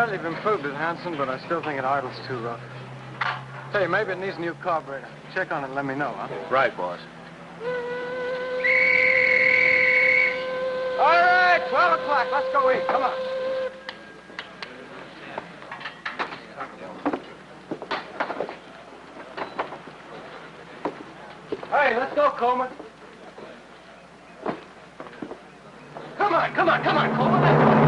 Well, you've improved it, Hansen, but I still think it idles too rough. Hey, maybe it needs a new carburetor. Check on it and let me know, huh? Right, boss. All right, 12 o'clock. Let's go eat. Come on. Hey, let's go, Coleman. Come on, Coleman. Let's go.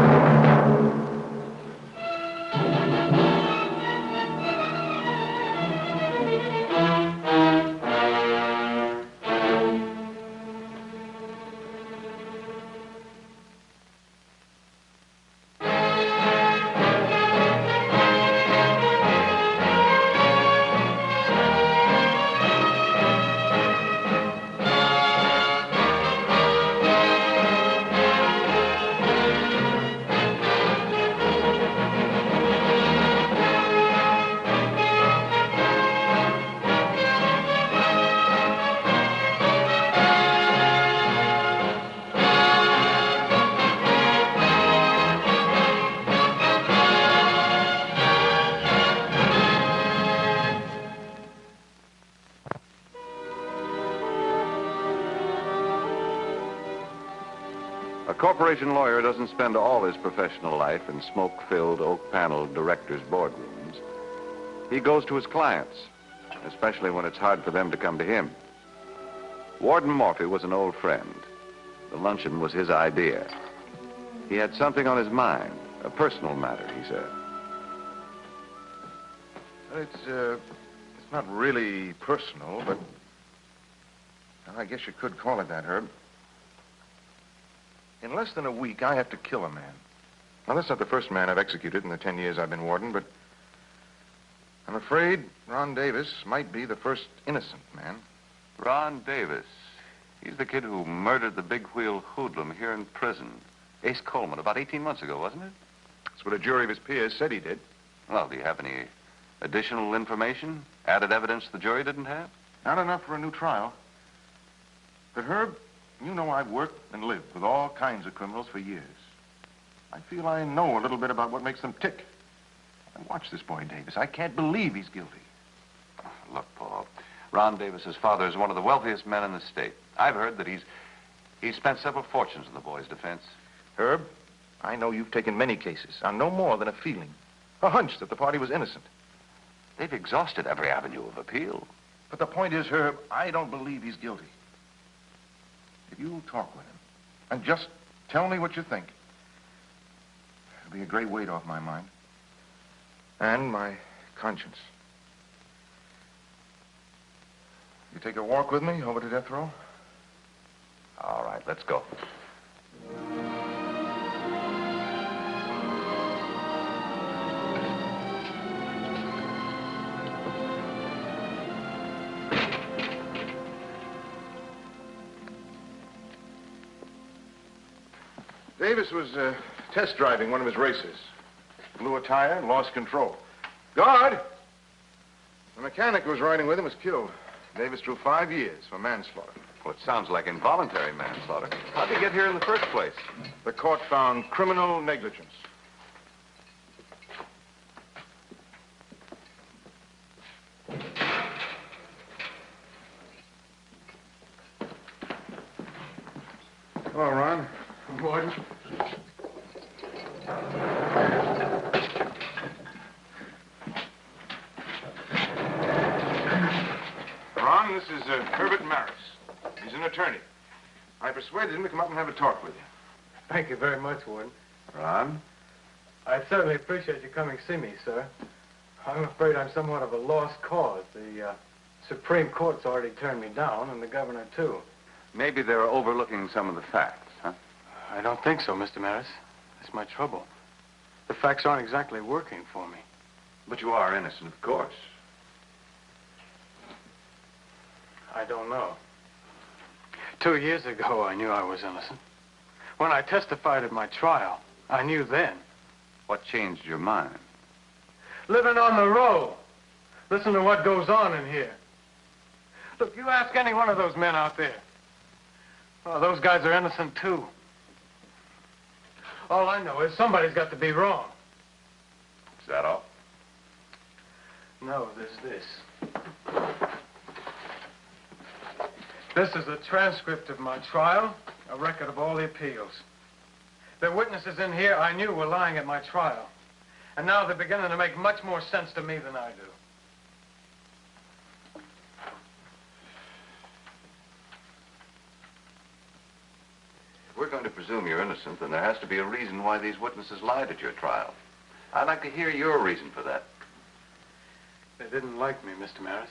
A corporation lawyer doesn't spend all his professional life in smoke-filled, oak-paneled directors' boardrooms. He goes to his clients, especially when it's hard for them to come to him. Warden Morphy was an old friend. The luncheon was his idea. He had something on his mind, a personal matter, he said. It's not really personal, but I guess you could call it that, Herb. In less than a week, I have to kill a man. Now, that's not the first man I've executed in the 10 years I've been warden, but I'm afraid Ron Davis might be the first innocent man. Ron Davis. He's the kid who murdered the big wheel hoodlum here in prison. Ace Coleman, about 18 months ago, wasn't it? That's what a jury of his peers said he did. Well, do you have any additional information? Added evidence the jury didn't have? Not enough for a new trial. But, Herb, you know I've worked and lived with all kinds of criminals for years. I feel I know a little bit about what makes them tick. And watch this boy, Davis. I can't believe he's guilty. Look, Paul, Ron Davis's father is one of the wealthiest men in the state. I've heard that he's spent several fortunes in the boy's defense. Herb, I know you've taken many cases on no more than a feeling, a hunch that the party was innocent. They've exhausted every avenue of appeal. But the point is, Herb, I don't believe he's guilty. If you'll talk with him and just tell me what you think, it'll be a great weight off my mind and my conscience. You take a walk with me over to death row? All right, let's go. Davis was test driving one of his races. Blew a tire and lost control. Guard! The mechanic who was riding with him was killed. Davis drew 5 years for manslaughter. Well, it sounds like involuntary manslaughter. How'd he get here in the first place? The court found criminal negligence. Hello, Ron. Warden. Ron, this is Herbert Maris. He's an attorney. I persuaded him to come up and have a talk with you. Thank you very much, Warden. Ron? I certainly appreciate you coming to see me, sir. I'm afraid I'm somewhat of a lost cause. The Supreme Court's already turned me down, and the governor, too. Maybe they're overlooking some of the facts, huh? I don't think so, Mr. Maris. That's my trouble. The facts aren't exactly working for me. But you are innocent, of course. I don't know. 2 years ago, I knew I was innocent. When I testified at my trial, I knew then. What changed your mind? Living on the road. Listen to what goes on in here. Look, you ask any one of those men out there. Oh, those guys are innocent, too. All I know is somebody's got to be wrong. that all? No, there's this. This is a transcript of my trial, a record of all the appeals. The witnesses in here I knew were lying at my trial. And now they're beginning to make much more sense to me than I do. If we're going to presume you're innocent, then there has to be a reason why these witnesses lied at your trial. I'd like to hear your reason for that. They didn't like me, Mr. Maris.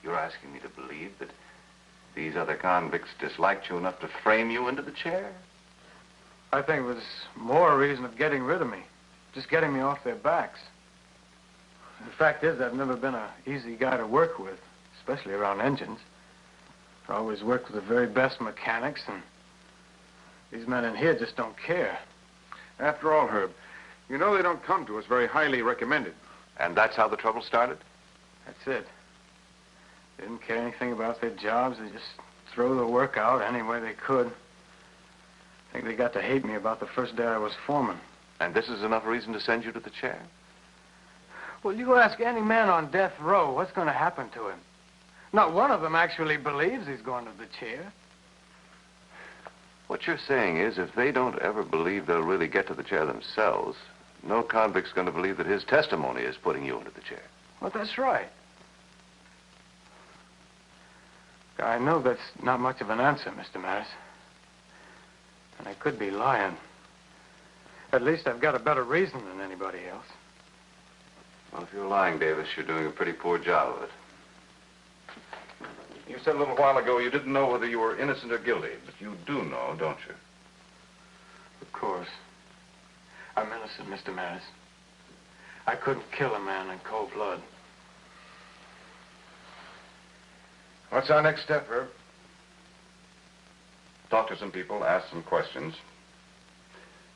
You're asking me to believe that these other convicts disliked you enough to frame you into the chair? I think it was more a reason of getting rid of me. Just getting me off their backs. The fact is, I've never been an easy guy to work with, especially around engines. I always worked with the very best mechanics, and these men in here just don't care. After all, Herb, you know they don't come to us very highly recommended. And that's how the trouble started? That's it. They didn't care anything about their jobs. They just throw the work out any way they could. I think they got to hate me about the first day I was foreman. And this is enough reason to send you to the chair? Well, you ask any man on death row what's going to happen to him. Not one of them actually believes he's going to the chair. What you're saying is, if they don't ever believe they'll really get to the chair themselves, no convict's going to believe that his testimony is putting you into the chair. Well, that's right. I know that's not much of an answer, Mr. Maris. And I could be lying. At least I've got a better reason than anybody else. Well, if you're lying, Davis, you're doing a pretty poor job of it. You said a little while ago you didn't know whether you were innocent or guilty, but you do know, don't you? Of course. I'm innocent, Mr. Maris. I couldn't kill a man in cold blood. What's our next step, Herb? Talk to some people, ask some questions.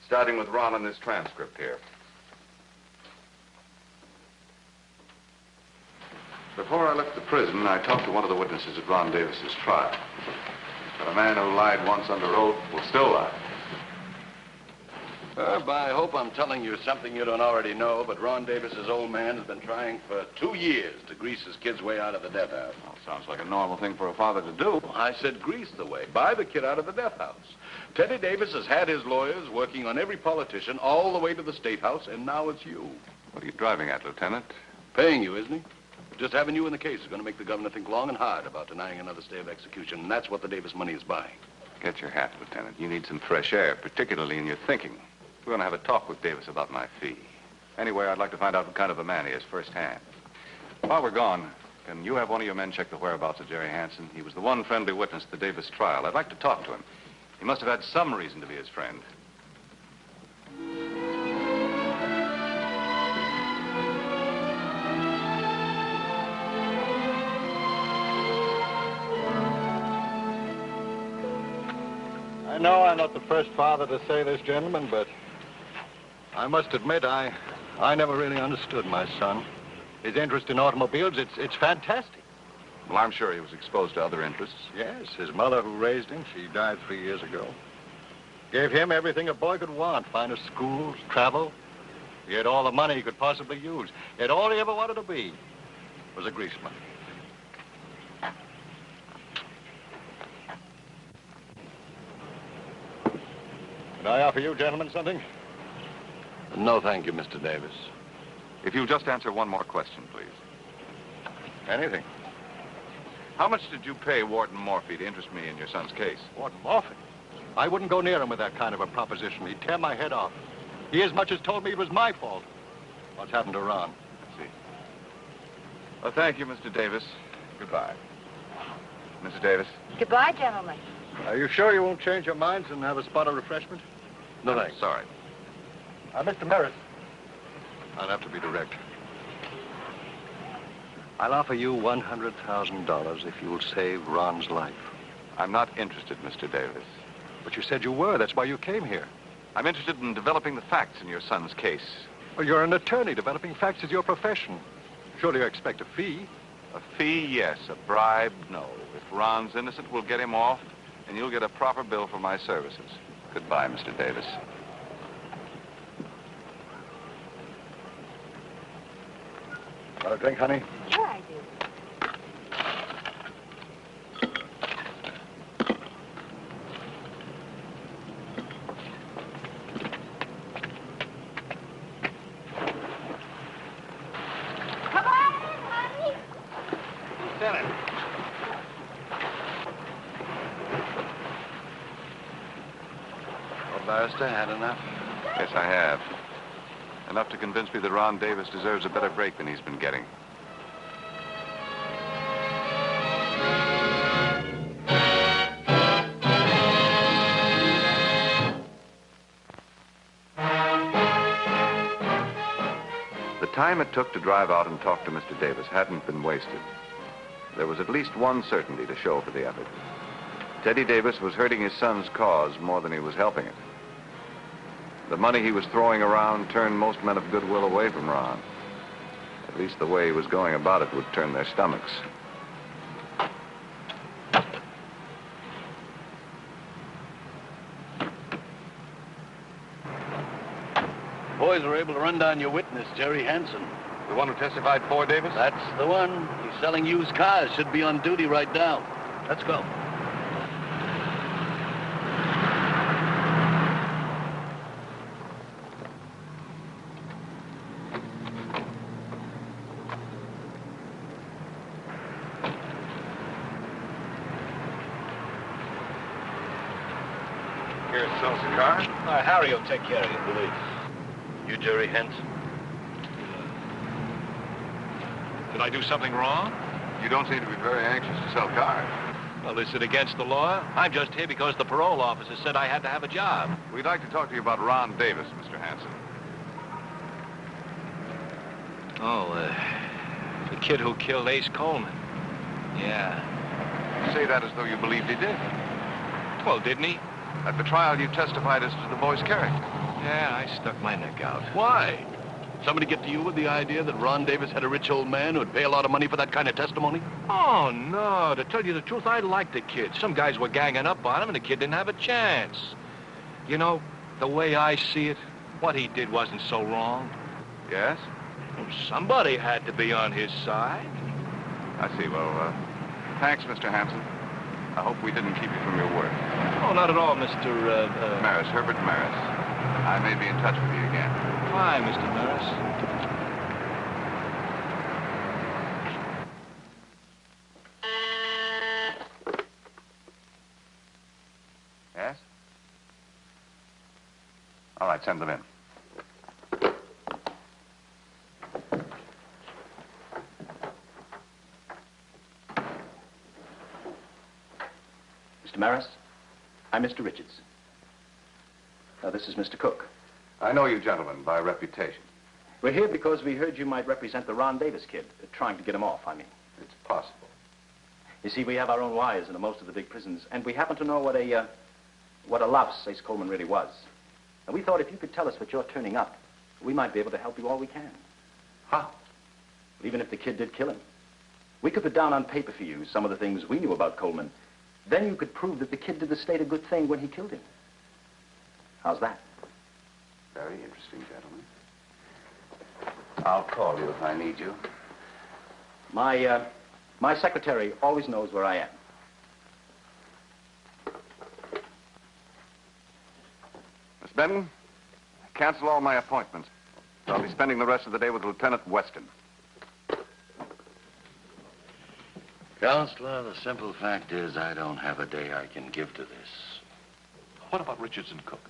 Starting with Ron on this transcript here. Before I left the prison, I talked to one of the witnesses at Ron Davis's trial. But a man who lied once under oath will still lie. Herb, I hope I'm telling you something you don't already know, but Ron Davis's old man has been trying for 2 years to grease his kid's way out of the death house. Well, sounds like a normal thing for a father to do. I said grease the way. Buy the kid out of the death house. Teddy Davis has had his lawyers working on every politician all the way to the State House, and now it's you. What are you driving at, Lieutenant? Paying you, isn't he? Just having you in the case is going to make the governor think long and hard about denying another stay of execution, and that's what the Davis money is buying. Get your hat, Lieutenant. You need some fresh air, particularly in your thinking. We're going to have a talk with Davis about my fee. Anyway, I'd like to find out what kind of a man he is firsthand. While we're gone, can you have one of your men check the whereabouts of Jerry Hansen? He was the one friendly witness at the Davis trial. I'd like to talk to him. He must have had some reason to be his friend. I know I'm not the first father to say this, gentlemen, but I must admit I never really understood my son. His interest in automobiles, it's fantastic. Well, I'm sure he was exposed to other interests. Yes, his mother who raised him, she died 3 years ago. Gave him everything a boy could want, finest schools, travel. He had all the money he could possibly use. Yet all he ever wanted to be was a greaseman. Can I offer you gentlemen something? No, thank you, Mr. Davis. If you'll just answer one more question, please. Anything. How much did you pay Warden Morphy to interest me in your son's case? Warden Morphy? I wouldn't go near him with that kind of a proposition. He'd tear my head off. He as much as told me it was my fault. What's happened to Ron? I see. Well, thank you, Mr. Davis. Goodbye. Mrs. Davis? Goodbye, gentlemen. Are you sure you won't change your minds and have a spot of refreshment? No, thanks. Sorry. Mr. Maris. I'll have to be direct. I'll offer you $100,000 if you'll save Ron's life. I'm not interested, Mr. Davis. But you said you were. That's why you came here. I'm interested in developing the facts in your son's case. Well, you're an attorney. Developing facts is your profession. Surely you expect a fee. A fee, yes. A bribe, no. If Ron's innocent, we'll get him off, and you'll get a proper bill for my services. Goodbye, Mr. Davis. Want a drink, honey? Sure I do. Come on in, honey. Lieutenant. Well, Barrister, had enough? Yes, I have. Enough to convince me that Ron Davis deserves a better break than he's been getting. The time it took to drive out and talk to Mr. Davis hadn't been wasted. There was at least one certainty to show for the effort. Teddy Davis was hurting his son's cause more than he was helping it. The money he was throwing around turned most men of goodwill away from Ron. At least the way he was going about it would turn their stomachs. Boys were able to run down your witness, Jerry Hansen. The one who testified for Davis? That's the one. He's selling used cars. Should be on duty right now. Let's go. Here sells the car? Harry will take care of you, please. You Jerry Hansen? Did I do something wrong? You don't seem to be very anxious to sell cars. Well, is it against the law? I'm just here because the parole officer said I had to have a job. We'd like to talk to you about Ron Davis, Mr. Hansen. Oh, the kid who killed Ace Coleman. Yeah. You say that as though you believed he did. Well, didn't he? At the trial, you testified as to the boy's character. Yeah, I stuck my neck out. Why? Somebody get to you with the idea that Ron Davis had a rich old man who'd pay a lot of money for that kind of testimony? Oh, no. To tell you the truth, I liked the kid. Some guys were ganging up on him, and the kid didn't have a chance. You know, the way I see it, what he did wasn't so wrong. Yes? Well, somebody had to be on his side. I see. Well, thanks, Mr. Hansen. I hope we didn't keep you from your work. Oh, not at all, Mr. Maris, Herbert Maris. I may be in touch with you again. Fine, Mr. Maris. Yes? All right, send them in. Mr. Maris, I'm Mr. Richards. Now, this is Mr. Cook. I know you gentlemen by reputation. We're here because we heard you might represent the Ron Davis kid, trying to get him off, I mean. It's possible. You see, we have our own wires into most of the big prisons, and we happen to know what a louse Ace Coleman really was. And we thought if you could tell us what you're turning up, we might be able to help you all we can. How? Even if the kid did kill him. We could put down on paper for you some of the things we knew about Coleman. Then you could prove that the kid did the state a good thing when he killed him. How's that? Very interesting, gentlemen. I'll call you if I need you. My secretary always knows where I am. Miss Benton, cancel all my appointments. I'll be spending the rest of the day with Lieutenant Weston. Counselor, the simple fact is I don't have a day I can give to this. What about Richards and Cook?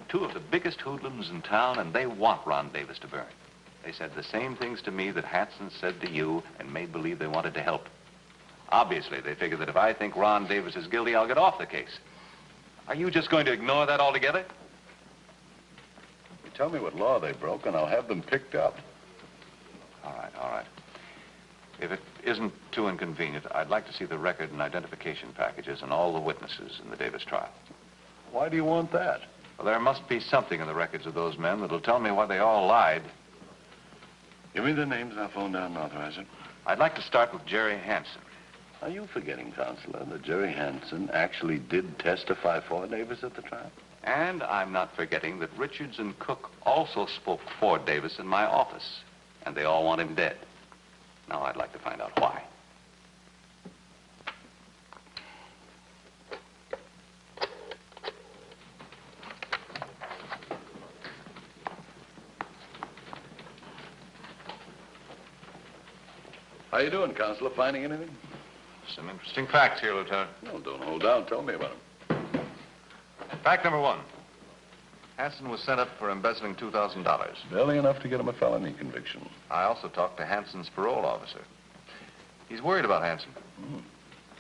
Two of the biggest hoodlums in town, and they want Ron Davis to burn. They said the same things to me that Hansen said to you and made believe they wanted to help. Obviously, they figure that if I think Ron Davis is guilty, I'll get off the case. Are you just going to ignore that altogether? You tell me what law they broke, and I'll have them picked up. All right, all right. If it isn't too inconvenient, I'd like to see the record and identification packages and all the witnesses in the Davis trial. Why do you want that? Well, there must be something in the records of those men that'll tell me why they all lied. Give me the names, and I'll phone down and authorize it. I'd like to start with Jerry Hansen. Are you forgetting, Counselor, that Jerry Hansen actually did testify for Davis at the trial? And I'm not forgetting that Richards and Cook also spoke for Davis in my office, and they all want him dead. Now I'd like to find out why. How you doing, Counselor? Finding anything? Some interesting facts here, Lieutenant. Well, don't hold out. Tell me about them. Fact number one. Hansen was sent up for embezzling $2,000. Barely enough to get him a felony conviction. I also talked to Hansen's parole officer. He's worried about Hansen.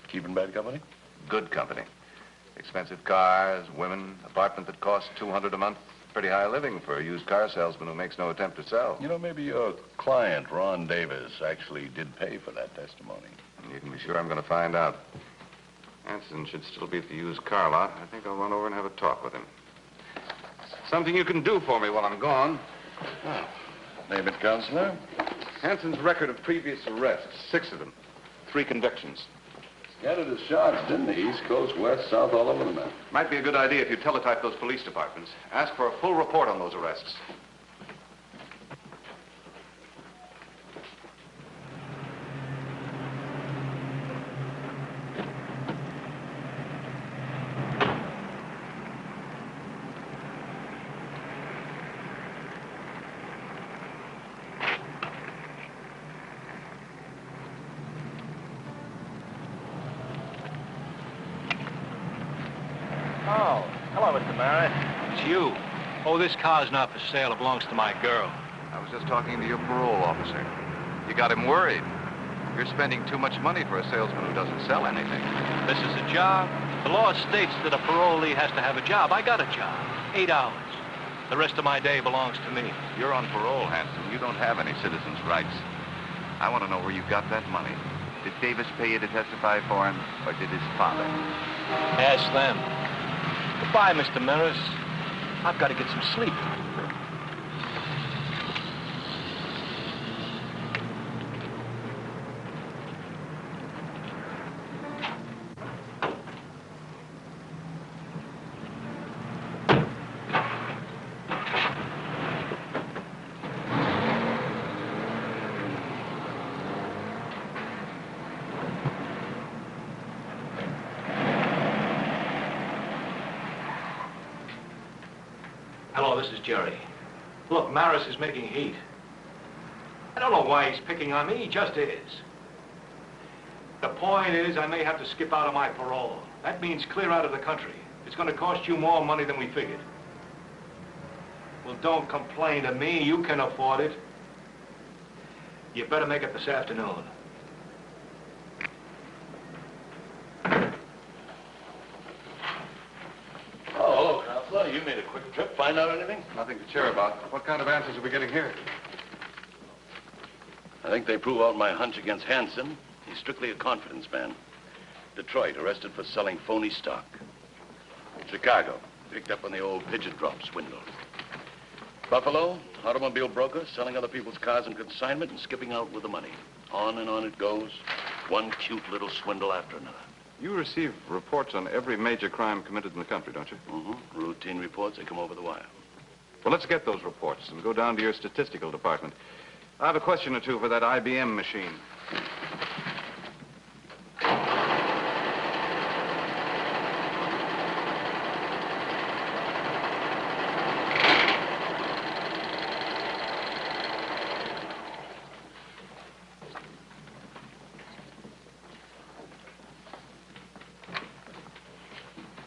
Keeping bad company? Good company. Expensive cars, women, apartment that costs $200 a month. Pretty high living for a used car salesman who makes no attempt to sell. You know, maybe your client, Ron Davis, actually did pay for that testimony. You can be sure I'm going to find out. Hansen should still be at the used car lot. I think I'll run over and have a talk with him. Something you can do for me while I'm gone. Oh. Name it, Counselor. Hansen's record of previous arrests, 6 of them. 3 convictions. Scattered his shots, didn't he? East Coast, West, South, all over the map. Might be a good idea if you teletype those police departments. Ask for a full report on those arrests. Oh, hello, Mr. Mary. It's you. Oh, this car's not for sale. It belongs to my girl. I was just talking to your parole officer. You got him worried. You're spending too much money for a salesman who doesn't sell anything. This is a job. The law states that a parolee has to have a job. I got a job. 8 hours. The rest of my day belongs to me. You're on parole, Hansen. You don't have any citizens' rights. I want to know where you got that money. Did Davis pay you to testify for him, or did his father? Ask them. Goodbye, Mr. Mears. I've got to get some sleep. Hello, this is Jerry. Look, Maris is making heat. I don't know why he's picking on me. He just is. The point is, I may have to skip out of my parole. That means clear out of the country. It's going to cost you more money than we figured. Well, don't complain to me. You can afford it. You better make it this afternoon. Oh, hello, Counselor. You made a quick trip. Find out anything? Nothing to cheer about. What kind of answers are we getting here? I think they prove out my hunch against Hansen. He's strictly a confidence man. Detroit, arrested for selling phony stock. Chicago, picked up on the old pigeon drop swindle. Buffalo, automobile broker, selling other people's cars in consignment and skipping out with the money. On and on it goes. One cute little swindle after another. You receive reports on every major crime committed in the country, don't you? Mm-hmm. Routine reports, they come over the wire. Well, let's get those reports and go down to your statistical department. I have a question or two for that IBM machine.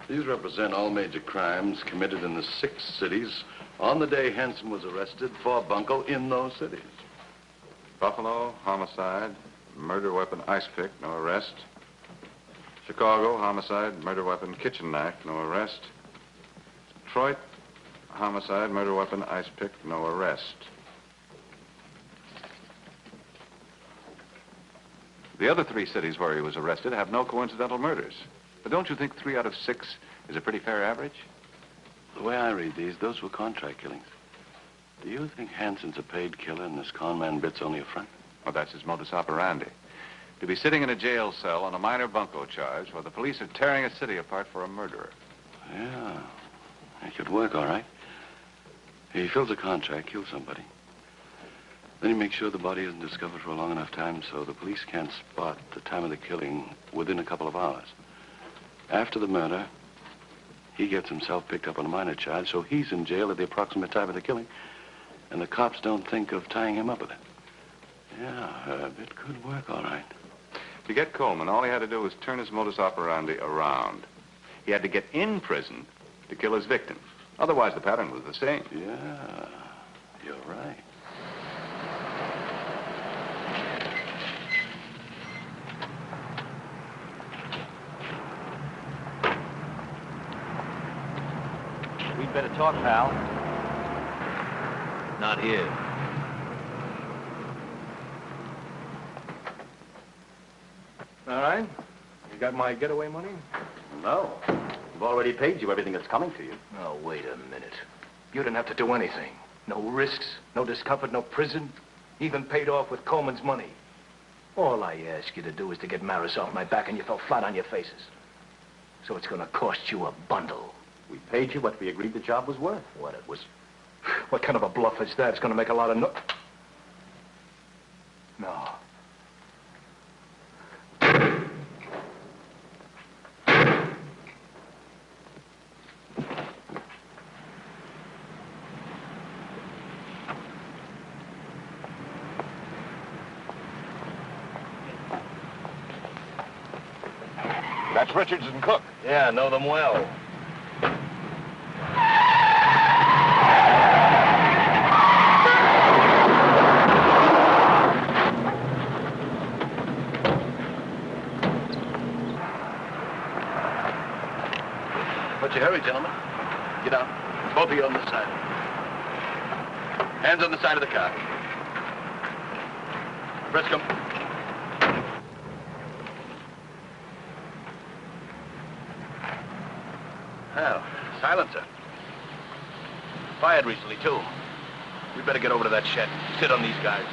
These represent all major crimes committed in the 6 cities on the day Hansen was arrested for bunco in those cities. Buffalo, homicide, murder weapon, ice pick, no arrest. Chicago, homicide, murder weapon, kitchen knife, no arrest. Detroit, homicide, murder weapon, ice pick, no arrest. The other 3 cities where he was arrested have no coincidental murders. But don't you think 3 out of 6 is a pretty fair average? The way I read these, those were contract killings. Do you think Hansen's a paid killer and this con man bit's only a front? Well, that's his modus operandi. To be sitting in a jail cell on a minor bunco charge while the police are tearing a city apart for a murderer. Yeah, it could work, all right. He fills a contract, kills somebody. Then you make sure the body isn't discovered for a long enough time so the police can't spot the time of the killing within a couple of hours. After the murder, he gets himself picked up on a minor charge, so he's in jail at the approximate time of the killing, and the cops don't think of tying him up with it. Yeah, Herb, it could work all right. To get Coleman, all he had to do was turn his modus operandi around. He had to get in prison to kill his victim. Otherwise, the pattern was the same. Yeah, you're right. We'd better talk, pal. Not here. All right. You got my getaway money? No. I've already paid you everything that's coming to you. Oh, wait a minute. You didn't have to do anything. No risks, no discomfort, no prison. Even paid off with Coleman's money. All I asked you to do is to get Maris off my back, and you fell flat on your faces. So it's gonna cost you a bundle. We paid you what we agreed the job was worth. What it was? What kind of a bluff is that? It's gonna make a lot of No. That's Richards and Cook. Yeah, I know them well. What's your hurry, gentlemen? Get down. Both of you on this side. Hands on the side of the car. Briscoe. Well, silencer. Fired recently, too. We better get over to that shed. Sit on these guys.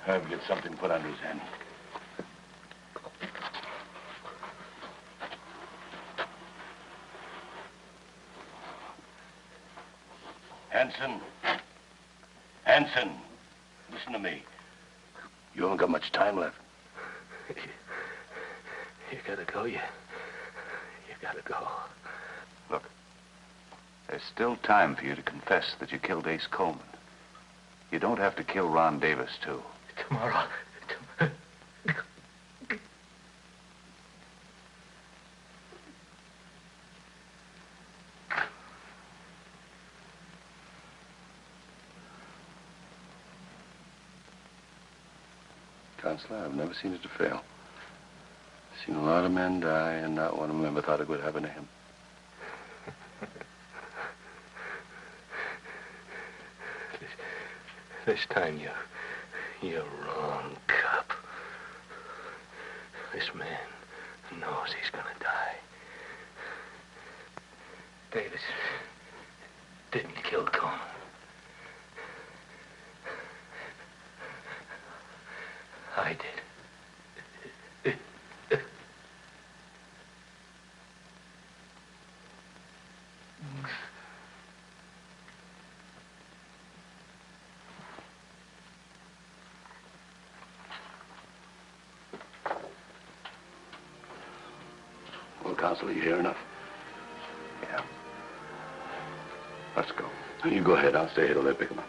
Herb, get something put under his hand. Hansen. Hansen. Listen to me. You haven't got much time left. You gotta go, you gotta go. Look, there's still time for you to confess that you killed Ace Coleman. You don't have to kill Ron Davis, too. Tomorrow. Counselor, I've never seen it to fail. I've seen a lot of men die, and not one of them ever thought it would happen to him. This time you're wrong, cop. This man knows he's gonna die. Davis didn't kill Coleman. I did. Well, Counselor, you hear enough? Yeah. Let's go. You go ahead. I'll stay here till they pick him up.